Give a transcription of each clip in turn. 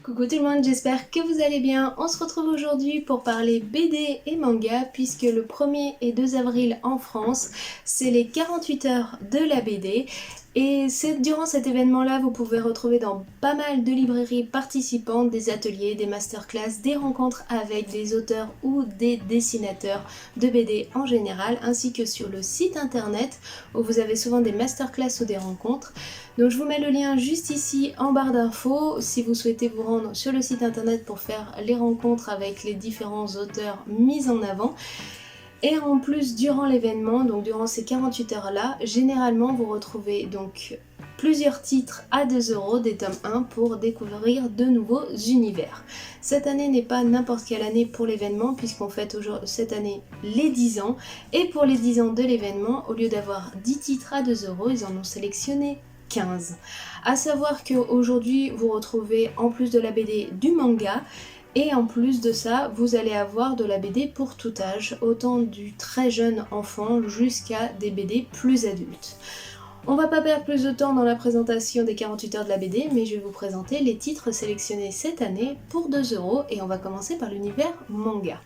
Coucou tout le monde, j'espère que vous allez bien. On se retrouve aujourd'hui pour parler BD et manga puisque le 1er et 2 avril en France, c'est les 48 heures de la BD. Et durant cet événement-là, vous pouvez retrouver dans pas mal de librairies participantes des ateliers, des masterclass, des rencontres avec des auteurs ou des dessinateurs de BD en général, ainsi que sur le site internet où vous avez souvent des masterclass ou des rencontres. Donc je vous mets le lien juste ici en barre d'infos si vous souhaitez vous rendre sur le site internet pour faire les rencontres avec les différents auteurs mis en avant. Et en plus, durant l'événement, donc durant ces 48 heures-là, généralement vous retrouvez donc plusieurs titres à 2 €, des tomes 1 pour découvrir de nouveaux univers. Cette année n'est pas n'importe quelle année pour l'événement puisqu'on fête cette année les 10 ans. Et pour les 10 ans de l'événement, au lieu d'avoir 10 titres à 2 €, ils en ont sélectionné 15. A savoir qu'aujourd'hui vous retrouvez en plus de la BD du manga. Et en plus de ça, vous allez avoir de la BD pour tout âge, autant du très jeune enfant jusqu'à des BD plus adultes. On va pas perdre plus de temps dans la présentation des 48 heures de la BD, mais je vais vous présenter les titres sélectionnés cette année pour 2 € et on va commencer par l'univers manga.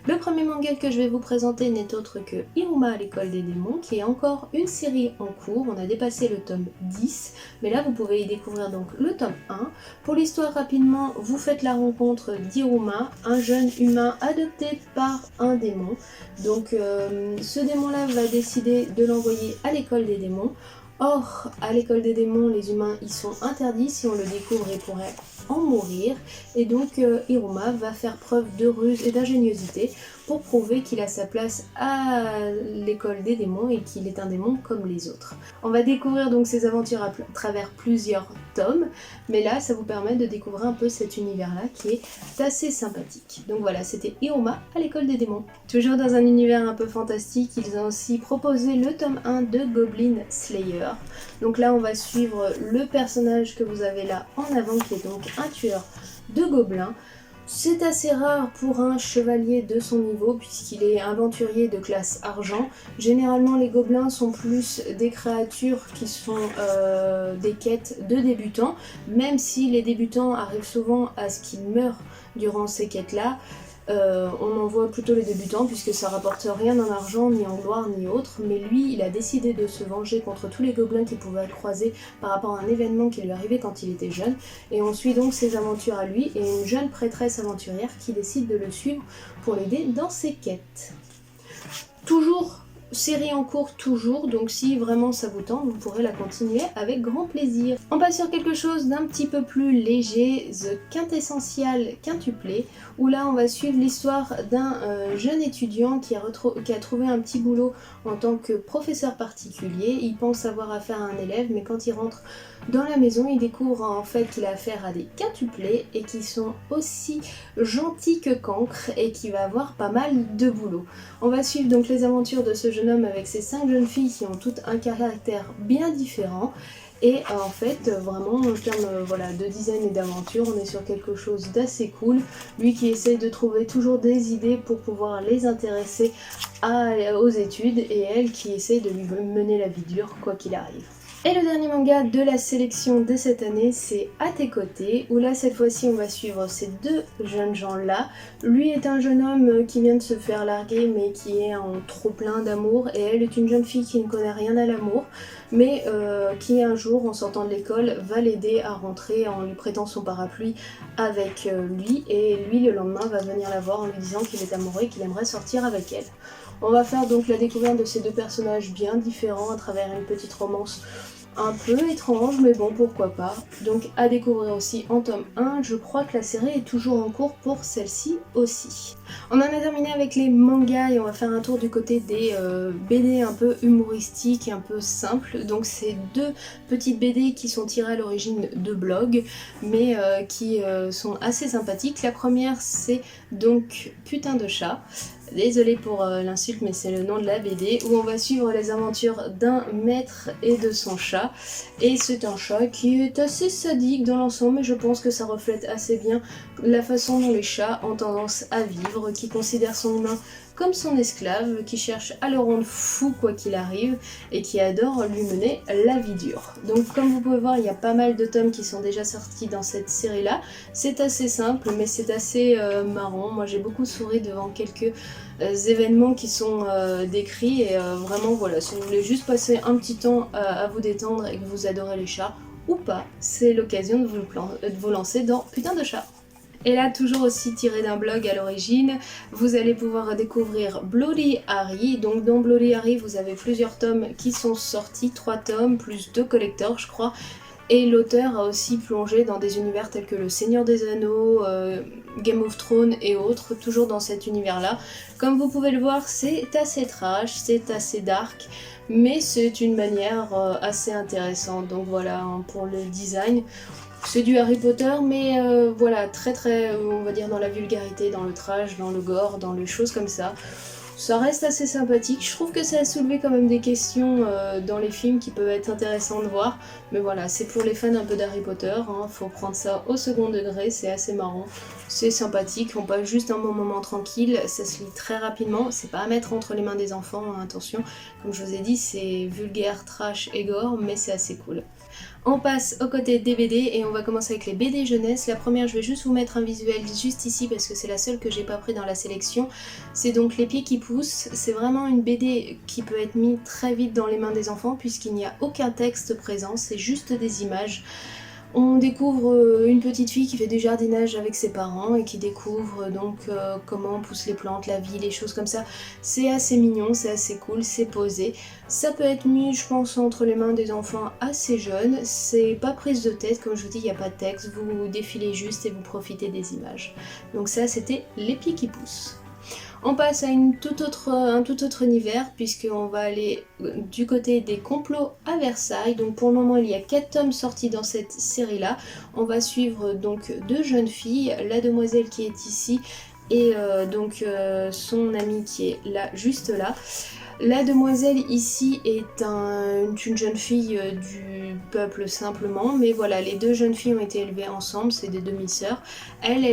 Le premier manga que je vais vous présenter n'est autre que Iruma à l'école des démons, qui est encore une série en cours. On a dépassé le tome 10, mais là vous pouvez y découvrir donc le tome 1. Pour l'histoire rapidement, vous faites la rencontre d'Iruma, un jeune humain adopté par un démon. Donc ce démon-là va décider de l'envoyer à l'école des démons. Or, à l'école des démons, les humains y sont interdits. Si on le découvre, il pourrait en mourir. Et donc Iruma va faire preuve de ruse et d'ingéniosité pour prouver qu'il a sa place à l'école des démons et qu'il est un démon comme les autres. On va découvrir donc ses aventures à travers plusieurs tomes, mais là ça vous permet de découvrir un peu cet univers-là qui est assez sympathique. Donc voilà, c'était Iruma à l'école des démons. Toujours dans un univers un peu fantastique, ils ont aussi proposé le tome 1 de Goblin Slayer. Donc là on va suivre le personnage que vous avez là en avant qui est donc un tueur de gobelins. C'est assez rare pour un chevalier de son niveau puisqu'il est aventurier de classe argent. Généralement les gobelins sont plus des créatures qui sont des quêtes de débutants, même si les débutants arrivent souvent à ce qu'ils meurent durant ces quêtes-là. On envoie plutôt les débutants puisque ça rapporte rien en argent, ni en gloire, ni autre, mais lui il a décidé de se venger contre tous les gobelins qu'il pouvait croiser par rapport à un événement qui lui arrivait quand il était jeune, et on suit donc ses aventures à lui et une jeune prêtresse aventurière qui décide de le suivre pour l'aider dans ses quêtes. Toujours série en cours toujours, donc si vraiment ça vous tente, vous pourrez la continuer avec grand plaisir. On passe sur quelque chose d'un petit peu plus léger, The Quintessential Quintuplé, où là on va suivre l'histoire d'un jeune étudiant qui a trouvé un petit boulot en tant que professeur particulier. Il pense avoir affaire à un élève, mais quand il rentre dans la maison, il découvre en fait qu'il a affaire à des quintuplés et qui sont aussi gentils que cancres et qui va avoir pas mal de boulot. On va suivre donc les aventures de ce jeune homme avec ses 5 jeunes filles qui ont toutes un caractère bien différent. Et en fait, vraiment en termes de design et d'aventure, on est sur quelque chose d'assez cool. Lui qui essaye de trouver toujours des idées pour pouvoir les intéresser aux études, et elle qui essaye de lui mener la vie dure quoi qu'il arrive. Et le dernier manga de la sélection de cette année, c'est À tes côtés, où là cette fois-ci on va suivre ces deux jeunes gens-là. Lui est un jeune homme qui vient de se faire larguer mais qui est en trop plein d'amour, et elle est une jeune fille qui ne connaît rien à l'amour, mais qui un jour en sortant de l'école va l'aider à rentrer en lui prêtant son parapluie avec lui, et lui le lendemain va venir la voir en lui disant qu'il est amoureux et qu'il aimerait sortir avec elle. On va faire donc la découverte de ces deux personnages bien différents à travers une petite romance un peu étrange, mais bon, pourquoi pas. Donc à découvrir aussi en tome 1, je crois que la série est toujours en cours pour celle-ci aussi. On en a terminé avec les mangas et on va faire un tour du côté des BD un peu humoristiques, un peu simples. Donc c'est deux petites BD qui sont tirées à l'origine de blogs, mais qui sont assez sympathiques. La première c'est donc Putain de chat. Désolée pour l'insulte, mais c'est le nom de la BD, où on va suivre les aventures d'un maître et de son chat. Et c'est un chat qui est assez sadique dans l'ensemble, mais je pense que ça reflète assez bien la façon dont les chats ont tendance à vivre. chèvre qui considère son humain comme son esclave, qui cherche à le rendre fou quoi qu'il arrive, et qui adore lui mener la vie dure. Donc comme vous pouvez voir, il y a pas mal de tomes qui sont déjà sortis dans cette série-là. C'est assez simple, mais c'est assez marrant. Moi j'ai beaucoup souri devant quelques événements qui sont décrits, et vraiment voilà, si vous voulez juste passer un petit temps à vous détendre et que vous adorez les chats, ou pas, c'est l'occasion de vous lancer dans Putain de chat. Et là, toujours aussi tiré d'un blog à l'origine, vous allez pouvoir découvrir Bloody Harry. Donc dans Bloody Harry, vous avez plusieurs tomes qui sont sortis, 3 tomes, plus 2 collecteurs je crois. Et l'auteur a aussi plongé dans des univers tels que le Seigneur des Anneaux, Game of Thrones et autres, toujours dans cet univers-là. Comme vous pouvez le voir, c'est assez trash, c'est assez dark, mais c'est une manière assez intéressante. Donc voilà, hein, pour le design. C'est du Harry Potter, mais voilà, très, on va dire dans la vulgarité, dans le trash, dans le gore, dans les choses comme ça. Ça reste assez sympathique. Je trouve que ça a soulevé quand même des questions dans les films qui peuvent être intéressantes de voir. Mais voilà, c'est pour les fans un peu d'Harry Potter, hein. Faut prendre ça au second degré, c'est assez marrant. C'est sympathique, on passe juste un bon moment tranquille, ça se lit très rapidement. C'est pas à mettre entre les mains des enfants, hein, attention. Comme je vous ai dit, c'est vulgaire, trash et gore, mais c'est assez cool. On passe au côté des BD et on va commencer avec les BD jeunesse. La première, je vais juste vous mettre un visuel juste ici parce que c'est la seule que j'ai pas pris dans la sélection. C'est donc Les Pieds qui poussent. C'est vraiment une BD qui peut être mise très vite dans les mains des enfants puisqu'il n'y a aucun texte présent, c'est juste des images. On découvre une petite fille qui fait du jardinage avec ses parents et qui découvre donc comment poussent les plantes, la vie, les choses comme ça. C'est assez mignon, c'est assez cool, c'est posé. Ça peut être mis, je pense, entre les mains des enfants assez jeunes. C'est pas prise de tête, comme je vous dis, il n'y a pas de texte, vous défilez juste et vous profitez des images. Donc ça, c'était Les Pieds qui poussent. On passe à un tout autre univers puisqu'on va aller du côté des complots à Versailles. Donc pour le moment il y a 4 tomes sortis dans cette série là. On va suivre donc 2 jeunes filles, la demoiselle qui est ici et son amie qui est là, juste là. La demoiselle ici est une jeune fille du peuple simplement, mais voilà, les 2 jeunes filles ont été élevées ensemble, c'est des demi-sœurs. Elle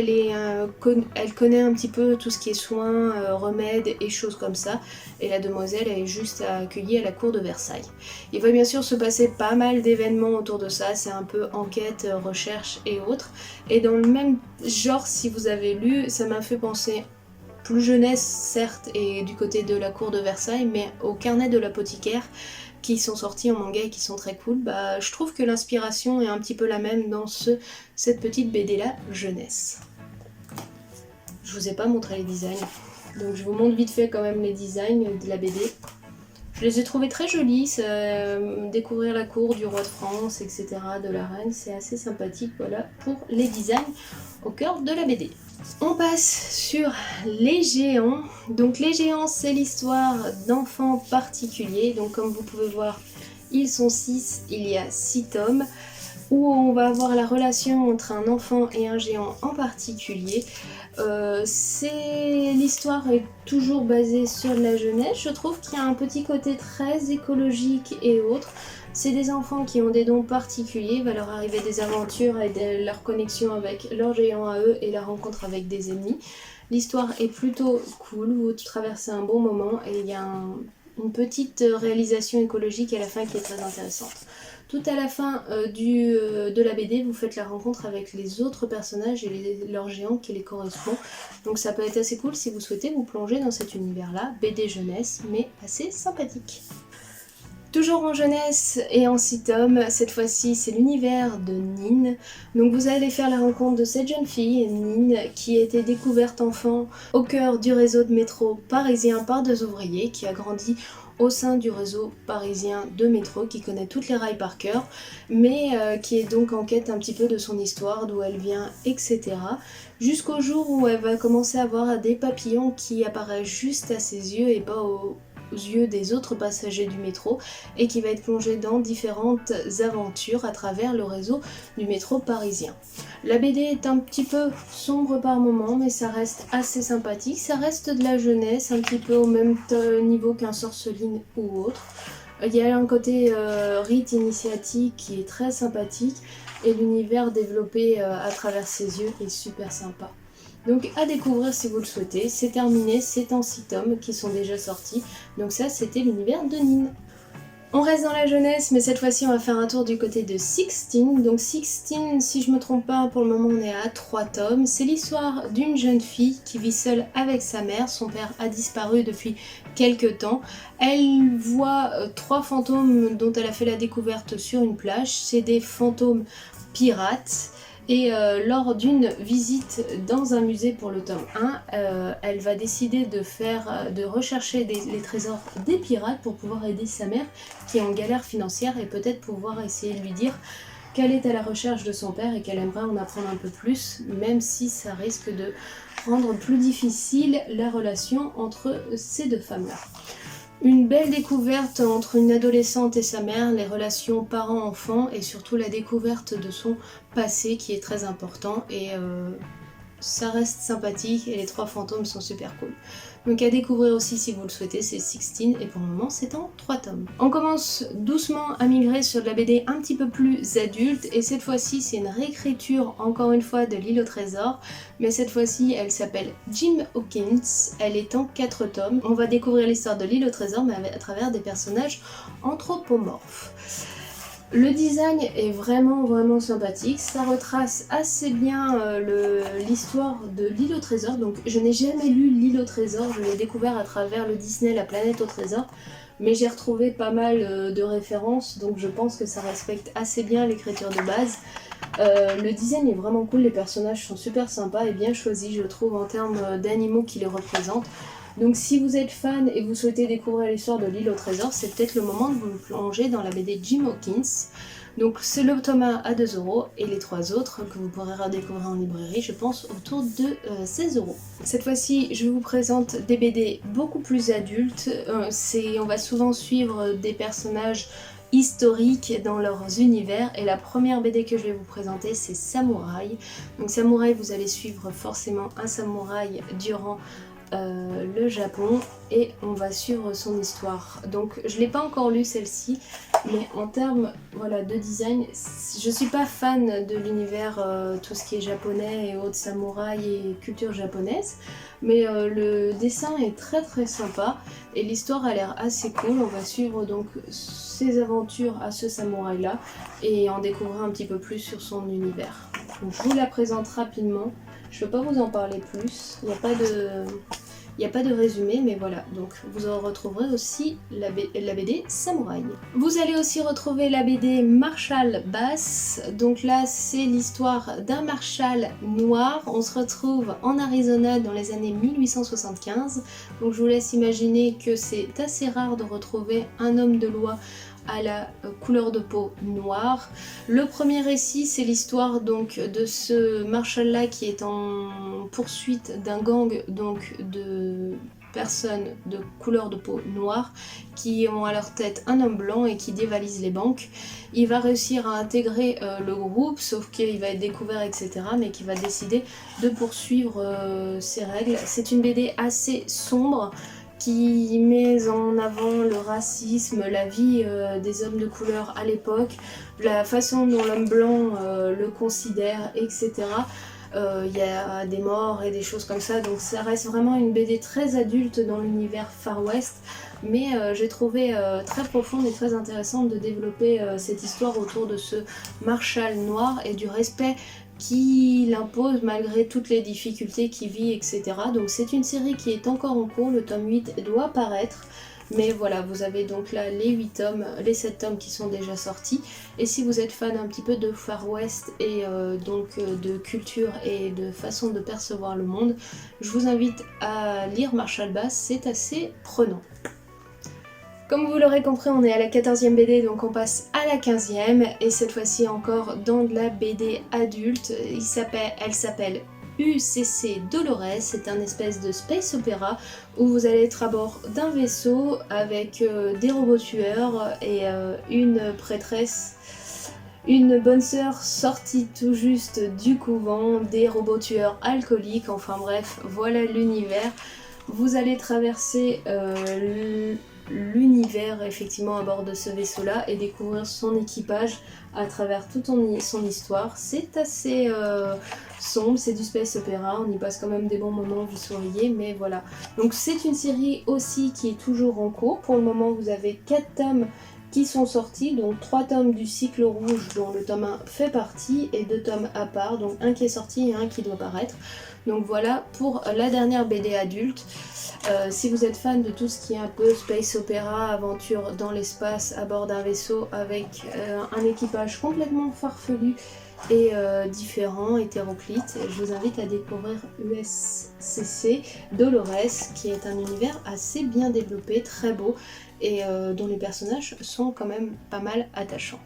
connaît un petit peu tout ce qui est soins, remèdes et choses comme ça, et la demoiselle elle est juste accueillie à la cour de Versailles. Il va bien sûr se passer pas mal d'événements autour de ça, c'est un peu enquête, recherche et autres, et dans le même genre, si vous avez lu, ça m'a fait penser plus jeunesse certes et du côté de la cour de Versailles, mais au carnet de l'apothicaire qui sont sortis en manga et qui sont très cool. Bah, je trouve que l'inspiration est un petit peu la même dans cette petite BD là jeunesse. Je vous ai pas montré les designs, donc je vous montre vite fait quand même les designs de la BD. Je les ai trouvés très jolis, découvrir la cour du roi de France, etc., de la reine, c'est assez sympathique, voilà, pour les designs au cœur de la BD. On passe sur Les Géants. Donc Les Géants, c'est l'histoire d'enfants particuliers. Donc comme vous pouvez voir, ils sont 6, il y a 6 tomes, où on va avoir la relation entre un enfant et un géant en particulier. L'histoire est toujours basée sur la jeunesse. Je trouve qu'il y a un petit côté très écologique et autres. C'est des enfants qui ont des dons particuliers, il va leur arriver des aventures et leur connexion avec leurs géants à eux et la rencontre avec des ennemis. L'histoire est plutôt cool, vous traversez un bon moment et il y a une petite réalisation écologique à la fin qui est très intéressante. Tout à la fin de la BD, vous faites la rencontre avec les autres personnages et leurs géants qui les correspondent. Donc ça peut être assez cool si vous souhaitez vous plonger dans cet univers-là, BD jeunesse, mais assez sympathique. Toujours en jeunesse et en 6 tomes, cette fois-ci c'est l'univers de Nin. Donc vous allez faire la rencontre de cette jeune fille, Nin, qui a été découverte enfant au cœur du réseau de métro parisien par 2 ouvriers, qui a grandi au sein du réseau parisien de métro, qui connaît toutes les rails par cœur, mais qui est donc en quête un petit peu de son histoire, d'où elle vient, etc. Jusqu'au jour où elle va commencer à voir des papillons qui apparaissent juste à ses yeux et pas aux yeux des autres passagers du métro, et qui va être plongée dans différentes aventures à travers le réseau du métro parisien. La BD est un petit peu sombre par moments, mais ça reste assez sympathique, ça reste de la jeunesse, un petit peu au même niveau qu'un Sorceline ou autre. Il y a un côté rite initiatique qui est très sympathique, et l'univers développé à travers ses yeux est super sympa. Donc à découvrir si vous le souhaitez. C'est terminé, c'est en 6 tomes qui sont déjà sortis. Donc ça, c'était l'univers de Nin. On reste dans la jeunesse, mais cette fois-ci on va faire un tour du côté de Sixteen. Donc Sixteen, si je me trompe pas, pour le moment on est à 3 tomes. C'est l'histoire d'une jeune fille qui vit seule avec sa mère. Son père a disparu depuis quelques temps. Elle voit 3 fantômes dont elle a fait la découverte sur une plage. C'est des fantômes pirates. Et lors d'une visite dans un musée pour le tome 1, elle va décider de rechercher les trésors des pirates pour pouvoir aider sa mère qui est en galère financière et peut-être pouvoir essayer de lui dire qu'elle est à la recherche de son père et qu'elle aimerait en apprendre un peu plus, même si ça risque de rendre plus difficile la relation entre ces deux femmes-là. Une belle découverte entre une adolescente et sa mère, les relations parents-enfants et surtout la découverte de son passé qui est très important et ça reste sympathique et les 3 fantômes sont super cool. Donc à découvrir aussi si vous le souhaitez, c'est Sixteen et pour le moment c'est en 3 tomes. On commence doucement à migrer sur de la BD un petit peu plus adulte et cette fois-ci c'est une réécriture encore une fois de l'île au trésor, mais cette fois-ci elle s'appelle Jim Hawkins, elle est en 4 tomes. On va découvrir l'histoire de l'île au trésor mais à travers des personnages anthropomorphes. Le design est vraiment sympathique, ça retrace assez bien l'histoire de l'île au trésor. Donc je n'ai jamais lu l'île au trésor, je l'ai découvert à travers le Disney La planète au trésor, mais j'ai retrouvé pas mal de références, donc je pense que ça respecte assez bien l'écriture de base. Le design est vraiment cool, les personnages sont super sympas et bien choisis je trouve en termes d'animaux qui les représentent. Donc si vous êtes fan et vous souhaitez découvrir l'histoire de l'île au trésor, c'est peut-être le moment de vous plonger dans la BD Jim Hawkins. Donc c'est le tome 1 à 2 € et les 3 autres que vous pourrez redécouvrir en librairie, je pense autour de 16 €. Cette fois-ci, je vous présente des BD beaucoup plus adultes. On va souvent suivre des personnages historiques dans leurs univers et la première BD que je vais vous présenter c'est Samouraï. Donc Samouraï, vous allez suivre forcément un samouraï durant le Japon et on va suivre son histoire. Donc je l'ai pas encore lu celle-ci, mais en termes de design, je suis pas fan de l'univers tout ce qui est japonais et autres samouraïs et culture japonaise, mais le dessin est très sympa et l'histoire a l'air assez cool. On va suivre donc ses aventures à ce samouraï là et en découvrir un petit peu plus sur son univers. Donc je vous la présente rapidement. Je ne peux pas vous en parler plus, il n'y a pas de résumé, mais voilà, donc vous en retrouverez aussi la BD Samouraï. Vous allez aussi retrouver la BD Marshall Bass, donc là c'est l'histoire d'un marshal noir. On se retrouve en Arizona dans les années 1875, donc je vous laisse imaginer que c'est assez rare de retrouver un homme de loi à la couleur de peau noire. Le premier récit, c'est l'histoire donc de ce marshal là qui est en poursuite d'un gang donc de personnes de couleur de peau noire qui ont à leur tête un homme blanc et qui dévalisent les banques. Il va réussir à intégrer le groupe, sauf qu'il va être découvert, etc. mais qui va décider de poursuivre ses règles. C'est une BD assez sombre qui met en avant le racisme, la vie des hommes de couleur à l'époque, la façon dont l'homme blanc le considère, etc. Il y a des morts et des choses comme ça, donc ça reste vraiment une BD très adulte dans l'univers Far West, mais j'ai trouvé très profonde et très intéressante de développer cette histoire autour de ce marshal noir et du respect qu'il impose malgré toutes les difficultés qu'il vit, etc. Donc c'est une série qui est encore en cours, le tome 8 doit paraître, mais voilà, vous avez donc là les 8 tomes, les 7 tomes qui sont déjà sortis, et si vous êtes fan un petit peu de Far West et de culture et de façon de percevoir le monde, je vous invite à lire Marshall Bass, c'est assez prenant. Comme vous l'aurez compris, on est à la 14e BD, donc on passe à la 15e, et cette fois-ci encore dans de la BD adulte. Elle s'appelle UCC Dolores, c'est un espèce de space opéra où vous allez être à bord d'un vaisseau avec des robots tueurs et une prêtresse, une bonne sœur sortie tout juste du couvent, des robots tueurs alcooliques, enfin bref, voilà l'univers. Vous allez traverser l'univers effectivement à bord de ce vaisseau-là et découvrir son équipage à travers toute son histoire. C'est assez sombre, c'est du space opéra, on y passe quand même des bons moments, vous souriez, mais voilà. Donc c'est une série aussi qui est toujours en cours. Pour le moment, vous avez 4 tomes qui sont sortis, donc 3 tomes du cycle rouge dont le tome 1 fait partie et 2 tomes à part, donc un qui est sorti et un qui doit paraître. Donc voilà pour la dernière BD adulte. Si vous êtes fan de tout ce qui est un peu space opéra, aventure dans l'espace à bord d'un vaisseau avec un équipage complètement farfelu et différent, hétéroclite, je vous invite à découvrir USCC Dolores, qui est un univers assez bien développé, très beau, et dont les personnages sont quand même pas mal attachants.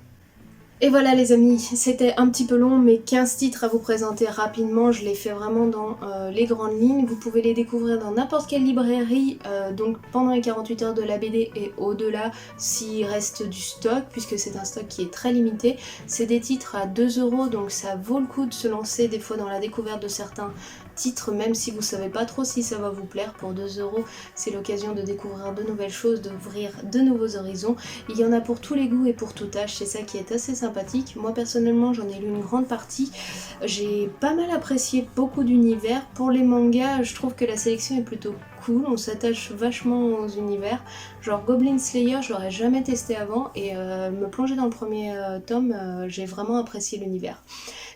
Et voilà les amis, c'était un petit peu long mais 15 titres à vous présenter rapidement, je les fais vraiment dans les grandes lignes. Vous pouvez les découvrir dans n'importe quelle librairie, donc pendant les 48 heures de la BD et au-delà s'il reste du stock, puisque c'est un stock qui est très limité. C'est des titres à 2 € donc ça vaut le coup de se lancer des fois dans la découverte de certains titres, même si vous savez pas trop si ça va vous plaire. Pour 2 €, c'est l'occasion de découvrir de nouvelles choses, d'ouvrir de nouveaux horizons. Il y en a pour tous les goûts et pour tout âge, c'est ça qui est assez sympathique. Moi personnellement j'en ai lu une grande partie, j'ai pas mal apprécié beaucoup d'univers. Pour les mangas, je trouve que la sélection est plutôt cool, on s'attache vachement aux univers. Genre Goblin Slayer, je l'aurais jamais testé avant et me plonger dans le premier tome, j'ai vraiment apprécié l'univers.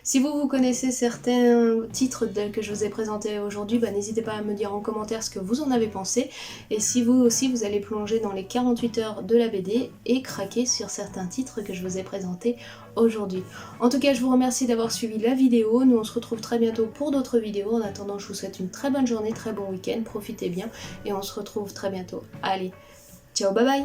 Si vous connaissez certains titres que je vous ai présentés aujourd'hui, n'hésitez pas à me dire en commentaire ce que vous en avez pensé. Et si vous aussi vous allez plonger dans les 48 heures de la BD et craquer sur certains titres que je vous ai présentés aujourd'hui. En tout cas, je vous remercie d'avoir suivi la vidéo. Nous on se retrouve très bientôt pour d'autres vidéos. En attendant, je vous souhaite une très bonne journée, très bon week-end. Profitez bien et on se retrouve très bientôt. Allez, ciao, bye bye!